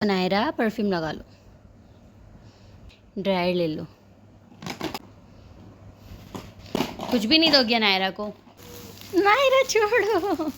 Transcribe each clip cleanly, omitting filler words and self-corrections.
Naira perfume लगा लो, dryer ले लो। कुछ भी नहीं दोगे नायरा को? नायरा छोड़ो।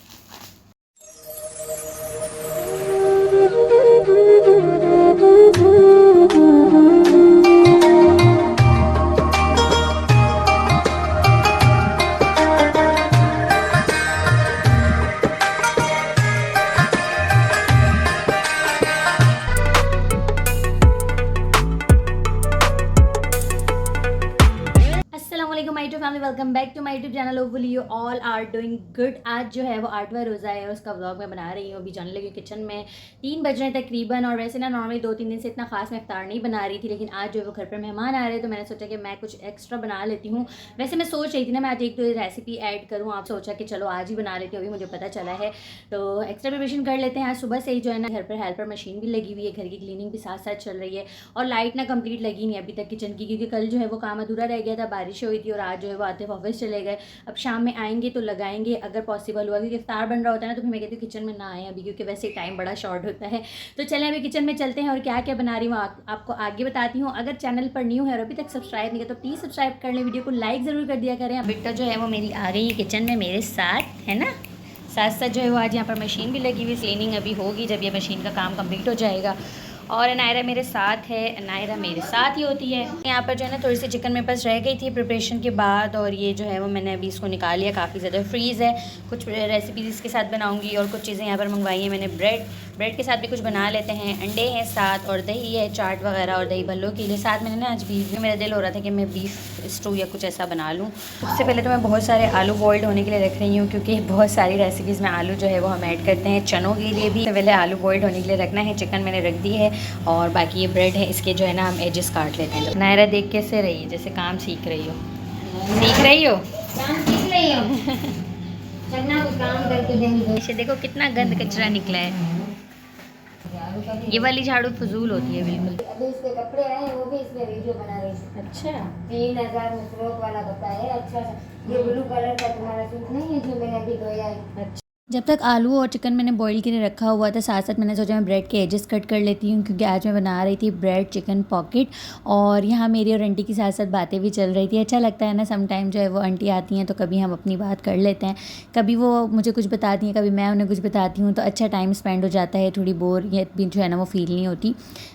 My to family, welcome back to my YouTube channel. Hopefully you all are doing good. आज जो है वो 8वां रोज़ा है और उसका व्लॉग मैं बना रही हूँ। अभी जाने लगी किचन में, 3 बज रहे हैं तकरीबन। और वैसे ना नॉर्मली 2-3 दिन से इतना खास मैं इफ्तार नहीं बना रही थी, लेकिन आज जो है वो घर पर मेहमान आ रहे हैं तो मैंने सोचा कि मैं कुछ एक्स्ट्रा बना लेती हूँ। वैसे मैं सोच रही थी ना मैं आज एक तो रेसिपी ऐड करूँ, आप सोचा कि चलो आज ही बना लेती हूँ। अभी मुझे पता चला है तो एक्स्ट्रा प्रिपरेशन कर लेते हैं। आज सुबह से ही जो है ना घर पर हेल्पर मशीन भी लगी हुई है, घर की क्लीनिंग भी साथ साथ चल रही है। और लाइट ना कंप्लीट लगी नहीं अभी तक किचन की, क्योंकि कल जो है वो काम अधूरा रह गया था, बारिश हुई थी। और आज जो है वो आते ऑफिस चले गए। अब शाम में आएंगे तो लगाएंगे अगर पॉसिबल हुआ, क्योंकि इफ्तार बन रहा होता है ना, तो फिर मैं कहती हूँ किचन में ना आए अभी, क्योंकि वैसे टाइम बड़ा शॉर्ट होता है। तो चलें अभी किचन में चलते हैं और क्या क्या बना रही हूँ आपको आगे बताती हूँ। अगर चैनल पर न्यू है और अभी तक सब्सक्राइब नहीं किया तो प्लीज़ सब्सक्राइब कर लें, वीडियो को लाइक ज़रूर कर दिया करें। बेटा जो है वो मेरी आ गई है किचन में मेरे साथ, है ना। साथ साथ जो है वो आज यहाँ पर मशीन भी लगी हुई, क्लीनिंग अभी होगी जब ये मशीन का काम कंप्लीट हो जाएगा। और नायरा मेरे साथ है, नायरा मेरे साथ ही होती है। यहाँ पर जो है ना थोड़ी सी चिकन मेरे पास रह गई थी प्रिपरेशन के बाद, और ये जो है वो मैंने अभी इसको निकाल लिया, काफ़ी ज़्यादा फ्रीज़ है। कुछ रेसिपीज़ इसके साथ बनाऊँगी और कुछ चीज़ें यहाँ पर मंगवाई हैं मैंने। ब्रेड के साथ भी कुछ बना लेते हैं, अंडे हैं साथ, और दही है, चाट वगैरह और दही भल्लों के लिए। साथ मैंने ना आज बीफ में मेरा दिल हो रहा था कि मैं बीफ स्टू या कुछ ऐसा बना लूँ। सबसे पहले तो मैं बहुत सारे आलू बॉइल्ड होने के लिए रख रही हूँ, क्योंकि बहुत सारी रेसिपीज़ में आलू जो है वो हम ऐड करते हैं। चनों के लिए भी पहले आलू बॉइल्ड होने के लिए रखना है। चिकन मैंने रख दी है और बाकी ये ब्रेड है, इसके जो है ना हम एजेस काट लेते हैं। नायरा देख कैसे रही है, जैसे काम सीख रही हो। सीख रही हो, काम सीख रही हो। चलना कुछ काम करके देंगे। इसे देखो कितना गंद कचरा निकला है। ये वाली झाड़ू फजूल होती है बिल्कुल। अभी इसके कपड़े आए हैं, वो भी इसमें वीडियो बना रही थी। अच्छा, 3000 में फ्रॉक वाला कपड़ा है, अच्छा सा। ये ब्लू कलर का तुम्हारा सूट नहीं है जो मैंने अभी धोया है। अच्छा। जब तक आलू और चिकन मैंने बॉईल के लिए रखा हुआ था, साथ साथ मैंने सोचा मैं ब्रेड के एजेस कट कर लेती हूँ, क्योंकि आज मैं बना रही थी ब्रेड चिकन पॉकेट। और यहाँ मेरी और आंटी की साथ साथ बातें भी चल रही थी। अच्छा लगता है ना, सम टाइम जो है वो आंटी आती हैं तो कभी हम अपनी बात कर लेते हैं, कभी वो मुझे कुछ बताती हैं, कभी मैं उन्हें कुछ बताती हूँ, तो अच्छा टाइम स्पेंड हो जाता है। थोड़ी बोरियत भी जो है ना वो फील नहीं होती,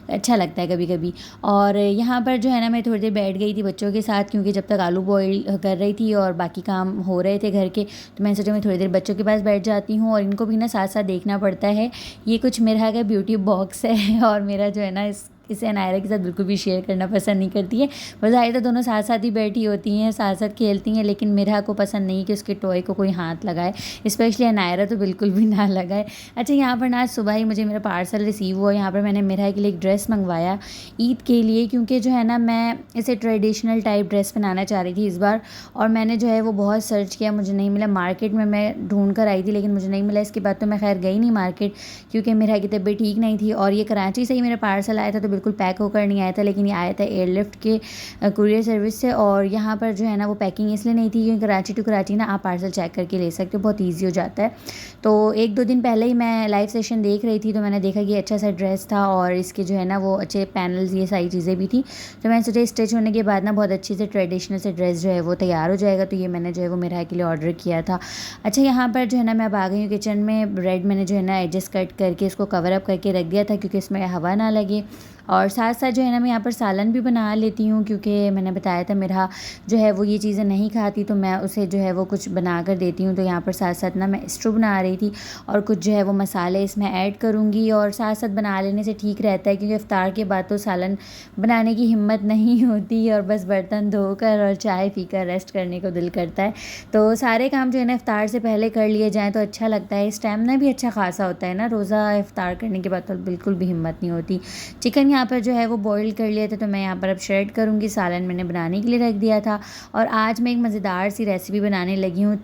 अच्छा लगता है कभी कभी। और यहाँ पर जो है ना मैं थोड़ी देर बैठ गई थी बच्चों के साथ, क्योंकि जब तक आलू बॉईल कर रही थी और बाकी काम हो रहे थे घर के, तो मैंने सोचा मैं थोड़ी देर बच्चों के पास बैठ जाती हूँ। और इनको भी ना साथ साथ देखना पड़ता है। ये कुछ मेरा का ब्यूटी बॉक्स है और मेरा जो है ना इसे नायरा के साथ बिल्कुल भी शेयर करना पसंद नहीं करती है। बस आए तो दोनों साथ साथ ही बैठी होती हैं, साथ साथ खेलती हैं, लेकिन मेरा को पसंद नहीं कि उसके टॉय को कोई हाथ लगाए, स्पेशली नायरा तो बिल्कुल भी ना लगाए। अच्छा, यहाँ पर ना आज सुबह ही मुझे मेरा पार्सल रिसीव हुआ। यहाँ पर मैंने मेरा के लिए एक ड्रेस मंगवाया ईद के लिए, क्योंकि जो है ना मैं इसे ट्रेडिशनल टाइप ड्रेस बनाना चाह रही थी इस बार। और मैंने जो है वो बहुत सर्च किया, मुझे नहीं मिला। मार्केट में मैं ढूंढ कर आई थी लेकिन मुझे नहीं मिला। इसके बाद तो मैं खैर गई नहीं मार्केट, क्योंकि मेरा की तबीयत ठीक नहीं थी। और ये कराची से ही मेरा पार्सल आया था, तो बिल्कुल पैक होकर नहीं आया था, लेकिन ये आया था एयरलिफ्ट के कुरियर सर्विस से। और यहाँ पर जो है ना वो पैकिंग इसलिए नहीं थी क्योंकि कराची टू कराची ना आप पार्सल चेक करके ले सकते हो, बहुत ईजी हो जाता है। तो 1-2 दिन पहले ही मैं लाइव सेशन देख रही थी, तो मैंने देखा कि अच्छा सा ड्रेस था और इसके जो है ना वो अच्छे पैनल्स, ये सारी चीज़ें भी थी। तो मैंने सोचा स्टिच होने के बाद ना बहुत अच्छी से ट्रेडिशनल से ड्रेस जो है वो तैयार हो जाएगा। तो ये मैंने जो है वो मेरा के लिए ऑर्डर किया था। अच्छा, यहाँ पर जो है ना मैं अब आ गई हूँ किचन में। ब्रेड मैंने जो है ना एडजस्ट कट करके इसको कवर अप करके रख दिया था, क्योंकि इसमें हवा ना लगे। और साथ साथ जो है ना मैं यहाँ पर सालन भी बना लेती हूँ, क्योंकि मैंने बताया था मेरा जो है वो ये चीज़ें नहीं खाती, तो मैं उसे जो है वो कुछ बना कर देती हूँ। तो यहाँ पर साथ साथ ना मैं स्टू बना रही थी और कुछ जो है वो मसाले इसमें ऐड करूँगी। और साथ साथ बना लेने से ठीक रहता है, क्योंकि इफ्तार के बाद तो सालन बनाने की हिम्मत नहीं होती और बस बर्तन धोकर और चाय पीकर रेस्ट करने को दिल करता है। तो सारे काम जो है ना इफ्तार से पहले कर लिए जाएँ तो अच्छा लगता है। स्टैमिना भी अच्छा खासा होता है ना, रोज़ा इफ्तार करने के बाद तो बिल्कुल भी हिम्मत नहीं होती। चिकन यहाँ पर जो है वो बॉईल कर लिया था, तो मैं यहाँ पर अब श्रेड करूँगी। सालन मैंने बनाने के लिए रख दिया था। और आज मैं एक मज़ेदार सी रेसिपी बनाने लगी हूँ,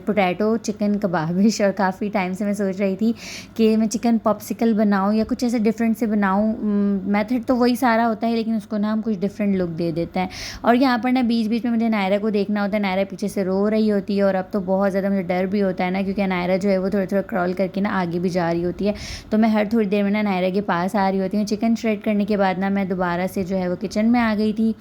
पोटैटो चिकन कबाबिश। और काफ़ी टाइम से मैं सोच रही थी कि मैं चिकन पॉप्सिकल बनाऊँ या कुछ ऐसे डिफरेंट से बनाऊँ। मेथड तो वही सारा होता है, लेकिन उसको ना हम कुछ डिफरेंट लुक दे देते हैं। और यहाँ पर ना बीच बीच में मुझे नायरा को देखना होता है। नायरा पीछे से रो रही होती है, और अब तो बहुत ज़्यादा मुझे डर भी होता है ना, क्योंकि नायरा जो है वो थोड़ा थोड़ा क्रॉल करके ना आगे भी जा रही होती है। तो मैं हर थोड़ी देर में ना नायरा के पास आ रही होती हूँ। चिकन श्रेड करने के बाद ना मैं दोबारा से जो है वो किचन में आ गई थी,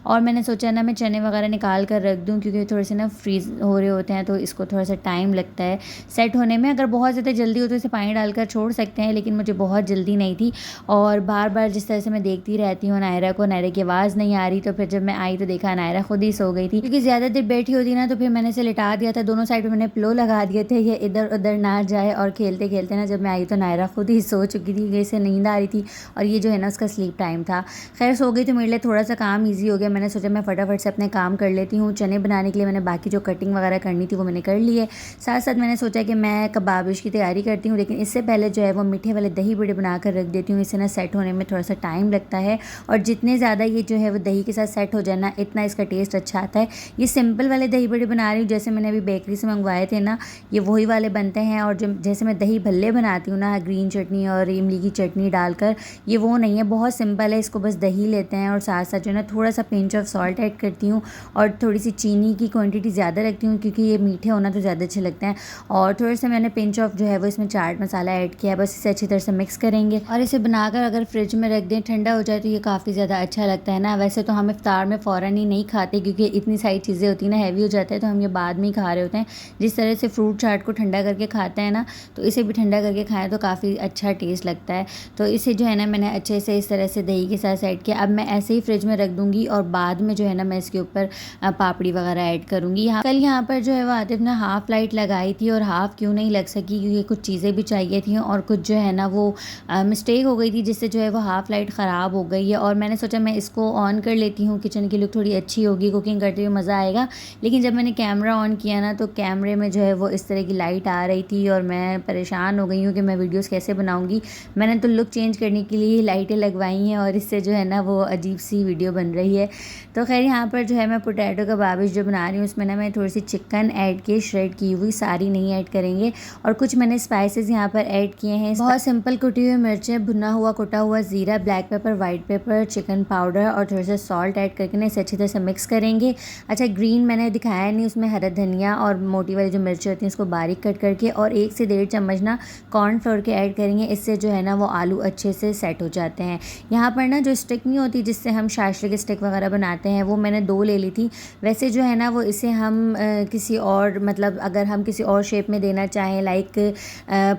और मैंने सोचा ना मैं चने वगैरह निकाल कर रख दूँ, क्योंकि थोड़े से ना फ्रीज़ हो रहे होते हैं, तो इसको थोड़ा सा टाइम लगता है सेट होने में। अगर बहुत ज़्यादा जल्दी हो तो इसे पानी डालकर छोड़ सकते हैं, लेकिन मुझे बहुत जल्दी नहीं थी। और बार बार जिस तरह से मैं देखती रहती हूँ नायरा को, नायरा की आवाज़ नहीं आ रही, तो फिर जब मैं आई तो देखा नायरा खुद ही सो गई थी। क्योंकि ज़्यादा देर बैठी होती ना, तो फिर मैंने इसे लिटा दिया था। दोनों साइड में मैंने पिलो लगा दिए थे, ये इधर उधर ना जाए। और खेलते खेलते ना जब मैं आई तो नायरा खुद ही सो चुकी थी, कि इसे नींद आ रही थी, और ये जो है ना उसका स्लीप टाइम था। खैर सो गई तो मेरे लिए थोड़ा सा काम ईजी हो गया। मैंने सोचा मैं फटाफट से अपने काम कर लेती हूँ। चने बनाने के लिए मैंने बाकी जो कटिंग वगैरह करनी थी वो मैंने कर ली है। साथ साथ मैंने सोचा कि मैं कबाबिश की तैयारी करती हूँ, लेकिन इससे पहले जो है वो मीठे वाले दही बड़े बना कर रख देती हूँ। इससे ना सेट होने में थोड़ा सा टाइम लगता है, और जितने ज़्यादा ये जो है वो दही के साथ सेट हो जाए ना, इतना इसका टेस्ट अच्छा आता है। ये सिंपल वाले दही बड़े बना रही हूँ, जैसे मैंने अभी बेकरी से मंगवाए थे ना, ये वही वाले बनते हैं। और जो जैसे मैं दही भल्ले बनाती हूँ ना, ग्रीन चटनी और इमली की चटनी डालकर, ये वो नहीं है, बहुत सिंपल है। इसको बस दही लेते हैं और साथ साथ जो है ना थोड़ा सा पिंच ऑफ सॉल्ट ऐड करती हूँ, और थोड़ी सी चीनी की क्वांटिटी ज़्यादा रखती हूँ, क्योंकि ये मीठे होना तो ज़्यादा अच्छे लगते हैं। और थोड़ा सा मैंने पिंच ऑफ जो है वो इसमें चाट मसाला ऐड किया है। बस इसे अच्छी तरह से मिक्स करेंगे, और इसे बनाकर अगर फ्रिज में रख दें ठंडा हो जाए तो ये काफ़ी ज़्यादा अच्छा लगता है ना। वैसे तो हम इफ्तार में फ़ौरन ही नहीं खाते, क्योंकि इतनी सारी चीज़ें होती हैं ना, हैवी हो जाता है, तो हम ये बाद में ही खा रहे होते हैं। जिस तरह से फ्रूट चाट को ठंडा करके खाते हैं ना, तो इसे भी ठंडा करके खाएं तो काफ़ी अच्छा टेस्ट लगता है। तो इसे जो है ना मैंने अच्छे से इस तरह से दही के साथ सेट किया। अब मैं ऐसे ही फ्रिज में रख दूँगी, और बाद में जो है ना मैं इसके ऊपर पापड़ी वगैरह ऐड करूँगी। कल यहाँ पर जो है वो आतिफ ने हाफ़ लाइट लगाई थी, और हाफ़ क्यों नहीं लग सकी, क्योंकि कुछ चीज़ें भी चाहिए थी, और कुछ जो है ना वो मिस्टेक हो गई थी, जिससे जो है वो हाफ़ लाइट ख़राब हो गई है। और मैंने सोचा मैं इसको ऑन कर लेती हूँ, किचन की लुक थोड़ी अच्छी होगी, कुकिंग करते हुए मज़ा आएगा। लेकिन जब मैंने कैमरा ऑन किया ना, तो कैमरे में जो है वो इस तरह की लाइट आ रही थी, और मैं परेशान हो गई हूँ कि मैं वीडियोस कैसे बनाऊँगी। मैंने तो लुक चेंज करने के लिए लाइटें लगवाई हैं, और इससे जो है ना वो अजीब सी वीडियो बन रही है। तो खैर यहाँ पर जो है मैं पोटैटो कबाबिश जो बना रही हूँ, उसमें ना मैं थोड़ी सी चिकन ऐड की, श्रेड की हुई, सारी नहीं ऐड करेंगे। और कुछ मैंने स्पाइसेस यहाँ पर ऐड किए हैं, बहुत सिंपल कुटी हुई मिर्चें, भुना हुआ कुटा हुआ ज़ीरा, black pepper, white paper, chicken powder, और थोड़ा सा सॉल्ट ऐड करके ना इसे अच्छी तरह से मिक्स करेंगे। अच्छा ग्रीन मैंने दिखाया नहीं, उसमें हरा धनिया और मोटी वाली जो मिर्चें होती हैं उसको बारीक कट करके, और 1 से 1.5 चम्मच ना कॉर्नफ्लोर के ऐड करेंगे। इससे जो है ना वो आलू अच्छे से सेट हो जाते हैं। यहाँ पर ना जो स्टिक नहीं होती जिससे हम शाशरे के स्टिक वगैरह बनाते हैं, वो मैंने 2 ले ली थी। वैसे जो है ना वो इसे हम किसी और, मतलब अगर हम किसी और शेप में देना चाहें, लाइक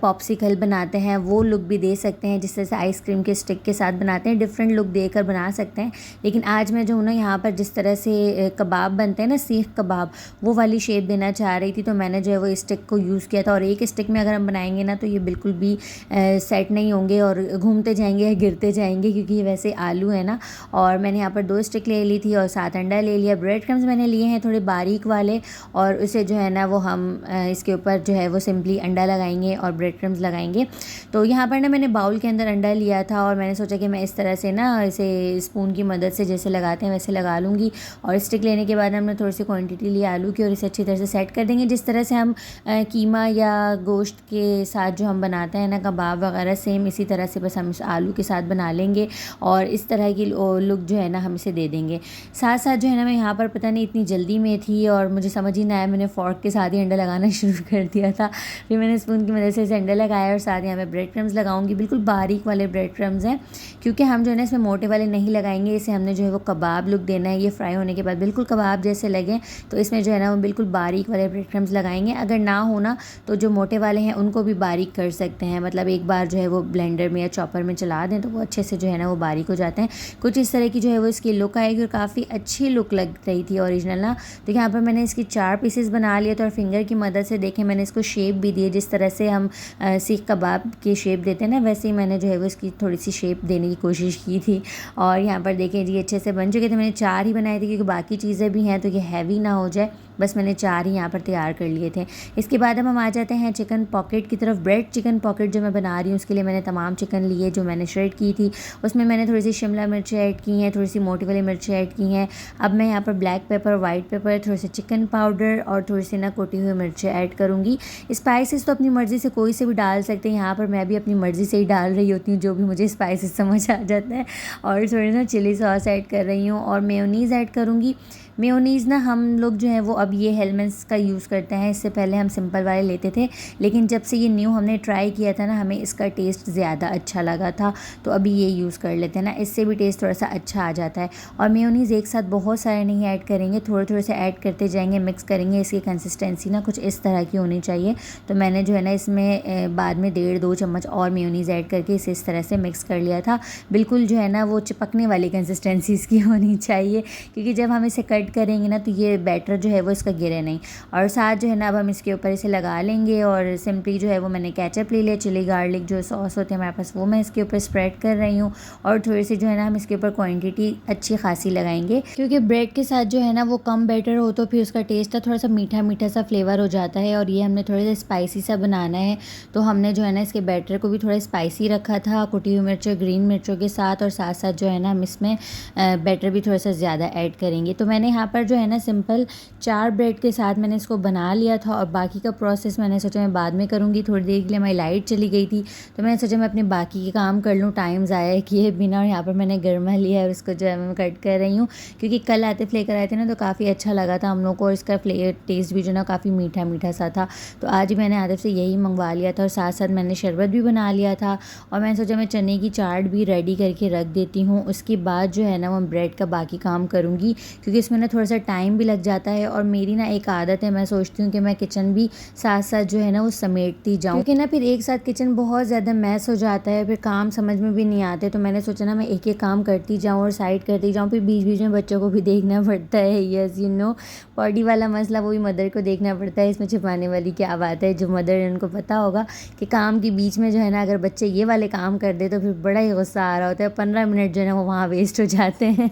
पॉप्सिकल बनाते हैं, वो लुक भी दे सकते हैं, जिस तरह से आइसक्रीम के स्टिक के साथ बनाते हैं, डिफरेंट लुक देकर बना सकते हैं। लेकिन आज मैं जो हूँ ना यहाँ पर जिस तरह से कबाब बनते हैं ना, सीख कबाब, वो वाली शेप देना चाह रही थी, तो मैंने जो है वो स्टिक को यूज़ किया था। और एक स्टिक में अगर हम बनाएंगे ना, तो ये बिल्कुल भी सेट नहीं होंगे, और घूमते जाएंगे या गिरते जाएंगे, क्योंकि ये वैसे आलू है ना। और मैंने यहाँ पर 2 स्टिक ले ली थी, और 7 अंडा ले लिया। ब्रेड क्रम्स मैंने लिए हैं थोड़े बारीक वाले, और उसे जो है ना वो हम इसके ऊपर जो है वो सिंपली अंडा लगाएंगे और ब्रेड क्रम्स लगाएंगे। तो यहाँ पर ना मैंने बाउल के अंदर अंडा लिया था, और मैंने सोचा कि मैं इस तरह से ना इसे स्पून की मदद से जैसे लगाते हैं वैसे लगा लूँगी। और स्टिक लेने के बाद हमने थोड़ी सी क्वांटिटी ली आलू की, और इसे अच्छी तरह से सेट कर देंगे। जिस तरह से हम कीमा या गोश्त के साथ जो हम बनाते हैं ना कबाब वगैरह, सेम इसी तरह से बस हम इस आलू के साथ बना लेंगे, और इस तरह की लुक जो है ना हम इसे दे देंगे। साथ साथ जो है ना मैं यहाँ पर पता नहीं इतनी जल्दी में थी, और मुझे समझ ही ना आया, मैंने फ़ोर्क के साथ ही अंडा लगाना शुरू कर दिया था। फिर मैंने स्पून की मदद से इसे अंडा लगाया, और साथ यहाँ मैं ब्रेड क्रम्स लगाऊंगी। बिल्कुल बारीक वाले ब्रेड क्रम्स हैं, क्योंकि हम जो है ना इसमें मोटे वाले नहीं लगाएंगे। इसे हमने जो है वो कबाब लुक देना है। ये फ्राई होने के बाद बिल्कुल कबाब जैसे लगे, तो इसमें जो है ना वो बिल्कुल बारीक वाले ब्रेड क्रम्स लगाएंगे। अगर ना हो ना, तो जो मोटे वाले हैं उनको भी बारीक कर सकते हैं, मतलब एक बार जो है वो ब्लेंडर में या चॉपर में चला दें, तो वो अच्छे से जो है ना वो बारीक हो जाते हैं। कुछ इस तरह की जो है वो इसकी लुक आएगी, और काफ़ी अच्छी लुक लग रही थी ओरिजिनल ना। तो यहाँ पर मैंने इसकी 4 पीसेस बना लिए थे, और फिंगर की मदद से देखें मैंने इसको शेप भी दी है। जिस तरह से हम सीख कबाब की शेप देते हैं ना, वैसे ही मैंने जो है वो इसकी थोड़ी सी शेप देने की कोशिश की थी। और यहाँ पर देखें जी अच्छे से बन चुके थे। मैंने 4 ही बनाए थे, क्योंकि बाकी चीज़ें भी हैं, तो ये हैवी ना हो जाए। बस मैंने 4 ही यहाँ पर तैयार कर लिए थे। इसके बाद अब हम आ जाते हैं चिकन पॉकेट की तरफ। ब्रेड चिकन पॉकेट जो मैं बना रही हूँ उसके लिए मैंने तमाम चिकन लिए जो मैंने श्रेड की थी। उसमें मैंने थोड़ी सी शिमला मिर्च ऐड की हैं, थोड़ी सी मोटी वाली मिर्च ऐड की हैं। अब मैं यहाँ पर ब्लैक पेपर, वाइट पेपर, थोड़ी सी चिकन पाउडर और थोड़ी सी ना कुटी हुई मिर्चें ऐड करूँगी। स्पाइसेस तो अपनी मर्ज़ी से कोई से भी डाल सकते हैं, यहाँ पर मैं भी अपनी मर्ज़ी से ही डाल रही होती हूँ जो भी मुझे स्पाइसेस समझ आ जाता है। और थोड़ी ना चिली सॉस ऐड कर रही हूँ और मेयोनीज़ ऐड करूँगी। मेयोनीज़ ना हम लोग जो है वो अब ये हेलमेंस का यूज़ करते हैं, इससे पहले हम सिंपल वाले लेते थे, लेकिन जब से ये न्यू हमने ट्राई किया था ना हमें इसका टेस्ट ज़्यादा अच्छा लगा था, तो अभी ये यूज़ कर लेते हैं ना, इससे भी टेस्ट थोड़ा सा अच्छा आ जाता है। और मेयोनीज़ एक साथ बहुत सारे नहीं ऐड करेंगे, थोड़े थोड़े से ऐड करते जाएंगे, मिक्स करेंगे। इसकी कंसिस्टेंसी ना कुछ इस तरह की होनी चाहिए। तो मैंने जो है ना इसमें बाद में 1.5-2 चम्मच और मेयोनीज़ ऐड करके इसे इस तरह से मिक्स कर लिया था। बिल्कुल जो है ना वो चिपकने वाली कंसिस्टेंसी इसकी होनी चाहिए, क्योंकि जब हम इसे कट करेंगे ना तो ये बैटर जो है वो इसका गिरे नहीं। और साथ जो है ना अब हम इसके ऊपर इसे लगा लेंगे और सिंपली जो है वो मैंने केचप ले लिया, चिली गार्लिक जो सॉस होती है हमारे पास वो मैं इसके ऊपर स्प्रेड कर रही हूँ। और थोड़ी सी जो है ना हम इसके ऊपर क्वांटिटी अच्छी खासी लगाएंगे, क्योंकि ब्रेड के साथ जो है ना वो कम बैटर हो तो फिर उसका टेस्ट थोड़ा सा मीठा मीठा सा फ्लेवर हो जाता है। और ये हमने थोड़ा सा स्पाइसी सा बनाना है, तो हमने जो है ना इसके बैटर को भी थोड़ा स्पाइसी रखा था कुटी हुई मिर्चों, ग्रीन मिर्चों के साथ। और साथ साथ जो है ना हम इसमें बैटर भी थोड़ा सा ज़्यादा ऐड करेंगे। तो मैंने यहाँ पर जो है ना सिंपल 4 ब्रेड के साथ मैंने इसको बना लिया था और बाकी का प्रोसेस मैंने सोचा मैं बाद में करूँगी। थोड़ी देर के लिए हमारी लाइट चली गई थी, तो मैंने सोचा मैं अपने बाकी के काम कर लूँ, टाइम ज़ाया किए बिना। और यहाँ पर मैंने गरमा लिया है, उसको जो है मैं कट कर रही हूँ, क्योंकि कल आतिफ लेकर आए थे ना तो काफ़ी अच्छा लगा था हम लोग को, और इसका टेस्ट भी जो ना काफ़ी मीठा मीठा सा था। तो आज मैंने आतिफ से यही मंगवा लिया था और साथ साथ मैंने शरबत भी बना लिया था। और मैंने सोचा मैं चने की चाट भी रेडी करके रख देती हूँ, उसके बाद जो है ना वो ब्रेड का बाकी काम करूँगी, क्योंकि इसमें ना थोड़ा सा टाइम भी लग जाता है। और मेरी ना एक आदत है, मैं सोचती हूँ कि मैं किचन भी साथ साथ जो है ना वो समेटती जाऊँ, क्योंकि ना फिर एक साथ किचन बहुत ज़्यादा मैस हो जाता है, फिर काम समझ में भी नहीं आते। तो मैंने सोचा ना मैं एक एक काम करती जाऊँ और साइड करती जाऊँ, फिर बीच बीच में बच्चों को भी देखना पड़ता है। यस यू नो, पॉडी वाला मसला वो भी मदर को देखना पड़ता है। इसमें छिपाने वाली क्या बात है, जो मदर है उनको पता होगा कि काम के बीच में जो है ना अगर बच्चे ये वाले काम कर दे तो फिर बड़ा ही गुस्सा आ रहा होता है। 15 मिनट जो है ना वो वहाँ वेस्ट हो जाते हैं।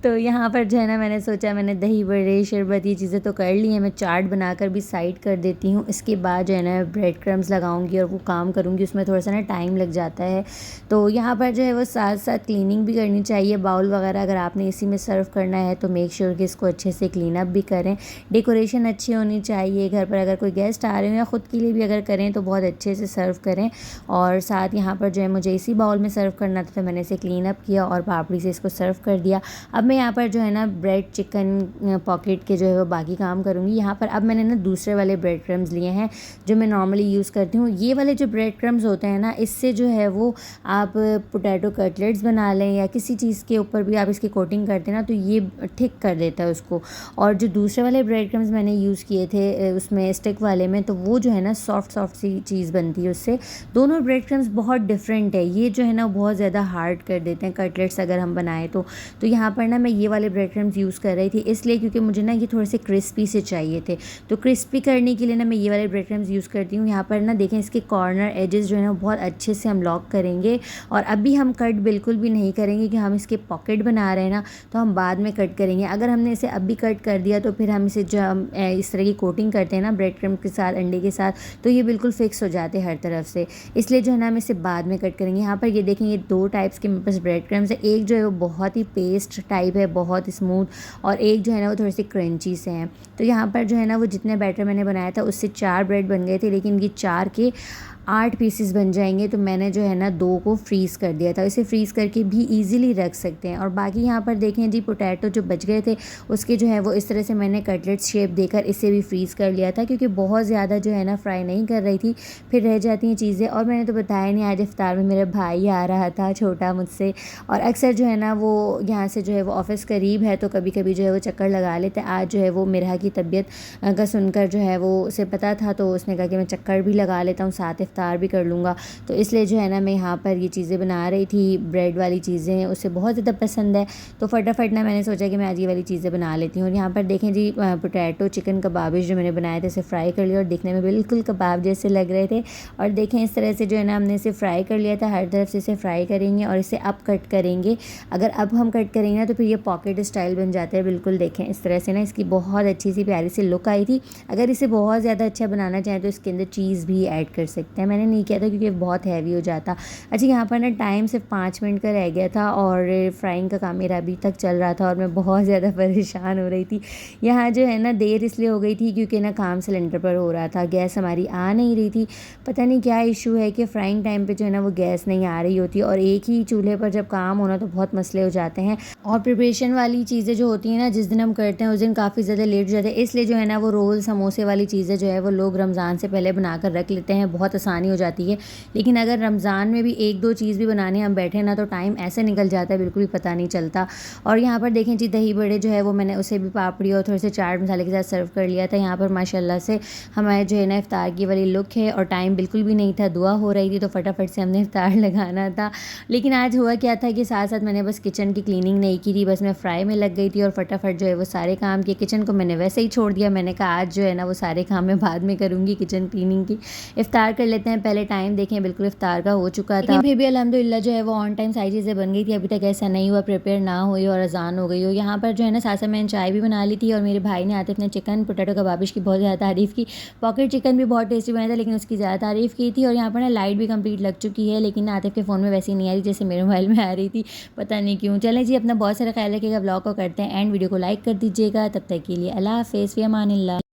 तो यहाँ पर जो है ना मैंने सोचा मैंने दही बड़े शरबत ये चीज़ें तो कर ली हैं, मैं चाट बनाकर भी साइड कर देती हूँ। इसके बाद जो है ना ब्रेड क्रम्स लगाऊंगी और वो काम करूँगी, उसमें थोड़ा सा ना टाइम लग जाता है। तो यहाँ पर जो है वो साथ साथ क्लीनिंग भी करनी चाहिए। बाउल वगैरह अगर आपने इसी में सर्व करना है तो मेक श्योर कि इसको अच्छे से क्लीन अप भी करें। डेकोरेशन अच्छी होनी चाहिए, घर पर अगर कोई गेस्ट आ रहे हो या ख़ुद के लिए भी अगर करें तो बहुत अच्छे से सर्व करें। और साथ यहाँ पर जो है मुझे इसी बाउल में सर्व करना था, तो मैंने इसे क्लीन अप किया और पापड़ी से इसको सर्व कर दिया। अब मैं यहाँ पर जो है ना ब्रेड चिकन पॉकेट के जो है वो बाकी काम करूँगी। यहाँ पर अब मैंने ना दूसरे वाले ब्रेड क्रम्स लिए हैं जो मैं नॉर्मली यूज़ करती हूँ। ये वाले जो ब्रेड क्रम्स होते हैं ना, इससे जो है वो आप पोटैटो कटलेट्स बना लें या किसी चीज़ के ऊपर भी आप इसकी कोटिंग करते हैं ना तो ये ठीक कर देता है उसको। और जो दूसरे वाले ब्रेड क्रम्स मैंने यूज़ किए थे उसमें स्टिक वाले में, तो वो जो है ना सॉफ्ट सॉफ्ट सी चीज़ बनती है उससे। दोनों ब्रेड क्रम्स बहुत डिफरेंट है, ये जो है ना बहुत ज़्यादा हार्ड कर देते हैं कटलेट्स अगर हम बनाएं तो यहाँ पर ना मैं ये वाले ब्रेड क्रम्स यूज़ कर रही थी, इसलिए क्योंकि मुझे ना ये थोड़े से क्रिस्पी से चाहिए थे। तो क्रिस्पी करने के लिए ना मैं ये वाले ब्रेड क्रम्स यूज़ करती हूँ। यहाँ पर ना देखें इसके कॉर्नर एजेस जो है ना बहुत अच्छे से हम लॉक करेंगे। और अभी हम कट बिल्कुल भी नहीं करेंगे कि हम इसके पॉकेट बना रहे हैं ना, तो हम बाद में कट करेंगे। अगर हमने इसे अभी कट कर दिया तो फिर हम इसे जो हम इस तरह की कोटिंग करते हैं ना ब्रेड क्रम्स के साथ, अंडे के साथ, तो ये बिल्कुल फिक्स हो जाते हैं हर तरफ से, इसलिए जो है ना हम इसे बाद में कट करेंगे। यहाँ पर ये देखें ये 2 टाइप्स के मेरे पास ब्रेड क्रम्स है, एक जो है वो बहुत ही पेस्ट टाइप है, बहुत स्मूथ, और एक जो है ना वो थोड़े से क्रंची से हैं। तो यहाँ पर जो है ना वो जितने बैटर मैंने बनाया था उससे 4 ब्रेड बन गए थे, लेकिन ये 4 के 8 पीसेस बन जाएंगे। तो मैंने जो है ना 2 को फ्रीज़ कर दिया था, इसे फ्रीज़ करके भी इजीली रख सकते हैं। और बाकी यहाँ पर देखें जी पोटैटो जो बच गए थे उसके जो है वो इस तरह से मैंने कटलेट शेप देकर इसे भी फ्रीज़ कर लिया था, क्योंकि बहुत ज़्यादा जो है ना फ्राई नहीं कर रही थी, फिर रह जाती हैं चीज़ें। और मैंने तो बताया नहीं, आज इफ्तार में मेरा भाई आ रहा था छोटा मुझसे, और अक्सर जो है ना वो यहाँ से जो है वो ऑफ़िस करीब है तो कभी कभी जो है वो चक्कर लगा लेते हैं। आज जो है वो मिरहा की तबीयत का सुनकर जो है वो उसे पता था, तो उसने कहा कि मैं चक्कर भी लगा लेता हूँ साथ इफ्तार इफ्तार भी कर लूँगा। तो इसलिए जो है ना मैं यहाँ पर ये चीज़ें बना रही थी, ब्रेड वाली चीज़ें उसे बहुत ज़्यादा पसंद है। तो फटाफट ना मैंने सोचा कि मैं आज ये वाली चीज़ें बना लेती हूँ। और यहाँ पर देखें जी पोटैटो चिकन कबाबिश जो मैंने बनाए थे इसे फ्राई कर लिया और दिखने में बिल्कुल कबाब जैसे लग रहे थे। और देखें इस तरह से जो है ना हमने इसे फ्राई कर लिया था, हर तरफ से इसे फ्राई करेंगे और इसे अब कट करेंगे। अगर अब हम कट करेंगे ना तो फिर ये पॉकेट स्टाइल बन जाता है। बिल्कुल देखें इस तरह से ना इसकी बहुत अच्छी सी प्यारी सी लुक आई थी। अगर इसे बहुत ज़्यादा अच्छा बनाना चाहें तो इसके अंदर चीज़ भी ऐड कर सकते हैं। मैंने नहीं किया था क्योंकि बहुत हैवी हो जाता। अच्छा यहाँ पर ना टाइम सिर्फ 5 मिनट का रह गया था और फ्राइंग का काम मेरा अभी तक चल रहा था और मैं बहुत ज़्यादा परेशान हो रही थी। यहाँ जो है ना देर इसलिए हो गई थी क्योंकि ना काम सिलेंडर पर हो रहा था, गैस हमारी आ नहीं रही थी। पता नहीं क्या इशू है कि फ्राइंग टाइम पे जो है ना वो गैस नहीं आ रही होती और एक ही चूल्हे पर जब काम होना तो बहुत मसले हो जाते हैं। और प्रिपरेशन वाली चीज़ें जो होती हैं ना जिस दिन हम करते हैं उस दिन काफ़ी ज़्यादा लेट हो जाते हैं। इसलिए जो है ना वो रोल समोसे वाली चीज़ें जो है वो लोग रमज़ान से पहले बना कर रख लेते हैं, बहुत आसानी हो जाती है। लेकिन अगर रमज़ान में भी 1-2 चीज़ भी बनाने हम बैठे ना तो टाइम ऐसे निकल जाता है बिल्कुल भी पता नहीं चलता। और यहाँ पर देखें जी दही बड़े जो है वो मैंने उसे भी पापड़ी और थोड़े से चाट मसाले के साथ सर्व कर लिया था। यहाँ पर माशाल्लाह से हमारे जो है ना इफ्तार की वाली लुक है और टाइम बिल्कुल भी नहीं था, दुआ हो रही थी तो फटाफट से हमने इफ्तार लगाना था। लेकिन आज हुआ क्या था कि साथ साथ मैंने बस किचन की क्लीनिंग नहीं की थी, बस मैं फ्राई में लग गई थी और फटाफट जो है वो सारे काम किए। किचन को मैंने वैसे ही छोड़ दिया, मैंने कहा आज जो है ना वो सारे काम मैं बाद में करूँगी किचन क्लीनिंग की। इफ्तार कर लेते हैं पहले, टाइम देखें बिल्कुल इफ्तार का हो चुका था। लेकिन फिर भी अल्हम्दुलिल्लाह जो है वो ऑन टाइम सारी चीज़ें बन गई थी। अभी तक ऐसा नहीं हुआ प्रिपेयर ना हुई और अजान हो गई हो। यहाँ पर जो है ना साथ साथ मैंने चाय भी बना ली थी और मेरे भाई ने आतिफ ने चिकन पोटैटो कबाबिश की बहुत ज़्यादा तारीफ़ की। पॉकेट चिकन भी बहुत टेस्टी बना था लेकिन उसकी ज़्यादा तारीफ़ की थी। और यहाँ पर ना लाइट भी कंप्लीट लग चुकी है लेकिन आतिफ के फ़ोन में वैसे ही नहीं आ रही जैसे मेरे मोबाइल में आ रही थी, पता नहीं क्यों। चलें जी अपना बहुत सारा ख्याल रखिएगा, ब्लॉग को करते हैं एंड वीडियो को लाइक कर दीजिएगा। तब तक के लिए अल्लाह हाफ़िज़, फ़ी अमानिल्लाह।